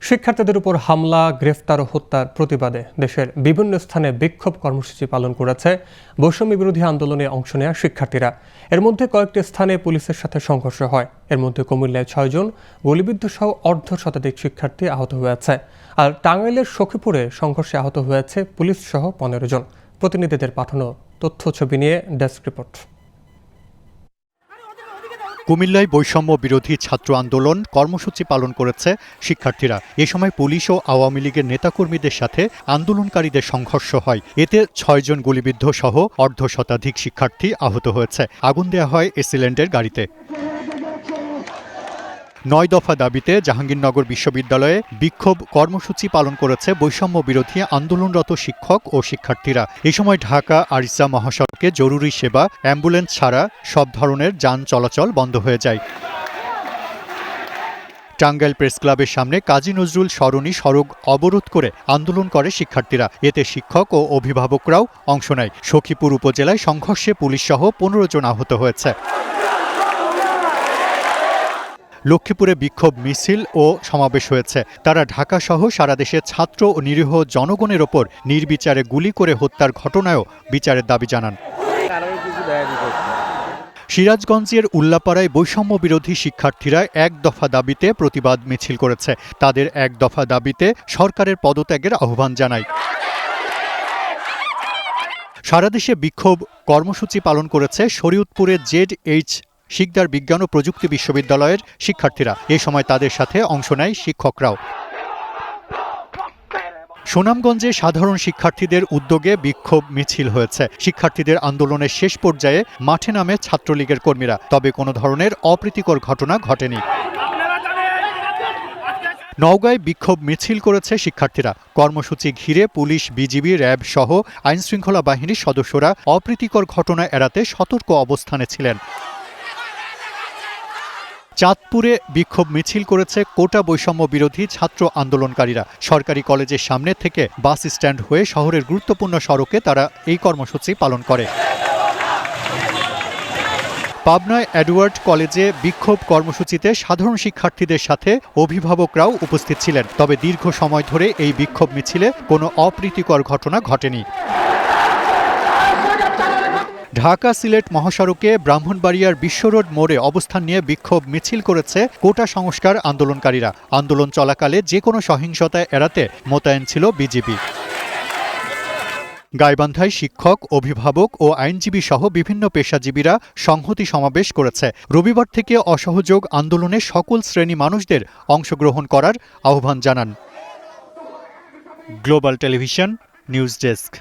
শিক্ষার্থীদের উপর হামলা, গ্রেফতার ও হত্যার প্রতিবাদে দেশের বিভিন্ন স্থানে বিক্ষোভ কর্মসূচি পালন করেছে বৈষম্য বিরোধী আন্দোলনে অংশ নেওয়া শিক্ষার্থীরা। এর মধ্যে কয়েকটি স্থানে পুলিশের সাথে সংঘর্ষ হয়। এর মধ্যে কুমিল্লায় 6 জন, গুলিবিদ্ধ সহ অর্ধশতাধিক শিক্ষার্থী আহত হয়েছে। আর টাঙ্গাইলের সখীপুরে সংঘর্ষে আহত হয়েছে পুলিশ সহ 15 জন। প্রতিনিধিদের পাঠানো তথ্য ছবি নিয়ে ডেস্ক রিপোর্ট। কুমিল্লায় বৈষম্য বিরোধী ছাত্র আন্দোলন কর্মসূচি পালন করেছে শিক্ষার্থীরা। এ সময় পুলিশ ও আওয়ামী লীগের নেতাকর্মীদের সাথে আন্দোলনকারীদের সংঘর্ষ হয়। এতে 6 জন গুলিবিদ্ধ সহ অর্ধশতাধিক শিক্ষার্থী আহত হয়েছে। আগুন দেওয়া হয় এসিল্যান্ডের গাড়িতে। 9 দফা দাবিতে জাহাঙ্গীরনগর বিশ্ববিদ্যালয়ে বিক্ষোভ কর্মসূচি পালন করেছে বৈষম্য বিরোধী আন্দোলনরত শিক্ষক ও শিক্ষার্থীরা। এ সময় ঢাকা আরিচা মহাসড়কে জরুরি সেবা, অ্যাম্বুলেন্স ছাড়া সব ধরনের যান চলাচল বন্ধ হয়ে যায়। টাঙ্গাইল প্রেস ক্লাবের সামনে কাজী নজরুল সরণি সড়ক অবরোধ করে আন্দোলন করে শিক্ষার্থীরা। এতে শিক্ষক ও অভিভাবকরাও অংশ নেয়। সখীপুর উপজেলায় সংঘর্ষে পুলিশসহ 15 জন আহত হয়েছে। লক্ষ্মীপুরে বিক্ষোভ মিছিল ও সমাবেশ হয়েছে। তারা ঢাকাসহ সারা দেশে ছাত্র ও নিরীহ জনগণের ওপর নির্বিচারে গুলি করে হত্যার ঘটনায়ও বিচারের দাবি জানান। সিরাজগঞ্জের উল্লাপাড়ায় বৈষম্য বিরোধী শিক্ষার্থীরা 1 দফা দাবিতে প্রতিবাদ মিছিল করেছে। তাদের 1 দফা দাবিতে সরকারের পদত্যাগের আহ্বান জানায়। সারা দেশে বিক্ষোভ কর্মসূচি পালন করেছে শরীয়তপুরের ZH শিকদার বিজ্ঞান ও প্রযুক্তি বিশ্ববিদ্যালয়ের শিক্ষার্থীরা। এ সময় তাদের সাথে অংশ নেয় শিক্ষকরাও। সুনামগঞ্জে সাধারণ শিক্ষার্থীদের উদ্যোগে বিক্ষোভ মিছিল হয়েছে। শিক্ষার্থীদের আন্দোলনের শেষ পর্যায়ে মাঠে নামে ছাত্রলীগের কর্মীরা, তবে কোনো ধরনের অপ্রীতিকর ঘটনা ঘটেনি। নওগাঁয় বিক্ষোভ মিছিল করেছে শিক্ষার্থীরা। কর্মসূচি ঘিরে পুলিশ, বিজিবি, র্যাব সহ আইনশৃঙ্খলা বাহিনীর সদস্যরা অপ্রীতিকর ঘটনা এড়াতে সতর্ক অবস্থানে ছিলেন। চাঁদপুরে বিক্ষোভ মিছিল করেছে কোটা বৈষম্য বিরোধী ছাত্র আন্দোলনকারীরা। সরকারি কলেজের সামনে থেকে বাস স্ট্যান্ড হয়ে শহরের গুরুত্বপূর্ণ সড়কে তারা এই কর্মসূচি পালন করে। পাবনায় এডওয়ার্ড কলেজে বিক্ষোভ কর্মসূচিতে সাধারণ শিক্ষার্থীদের সাথে অভিভাবকরাও উপস্থিত ছিলেন। তবে দীর্ঘ সময় ধরে এই বিক্ষোভ মিছিলে কোনো অপ্রীতিকর ঘটনা ঘটেনি। ঢাকা সিলেট মহাসড়কে ব্রাহ্মণবাড়িয়ার বিশ্বরোড মোড়ে অবস্থান নিয়ে বিক্ষোভ মিছিল করেছে কোটা সংস্কার আন্দোলনকারীরা। আন্দোলন চলাকালে যে কোনো সহিংসতা এড়াতে মোতায়েন ছিল বিজিবি। গাইবান্ধায় শিক্ষক, অভিভাবক ও আইনজীবী সহ বিভিন্ন পেশাজীবীরা সংহতি সমাবেশ করেছে। রবিবার থেকে অসহযোগ আন্দোলনে সকল শ্রেণী মানুষদের অংশগ্রহণ করার আহ্বান জানান। Global television news desk.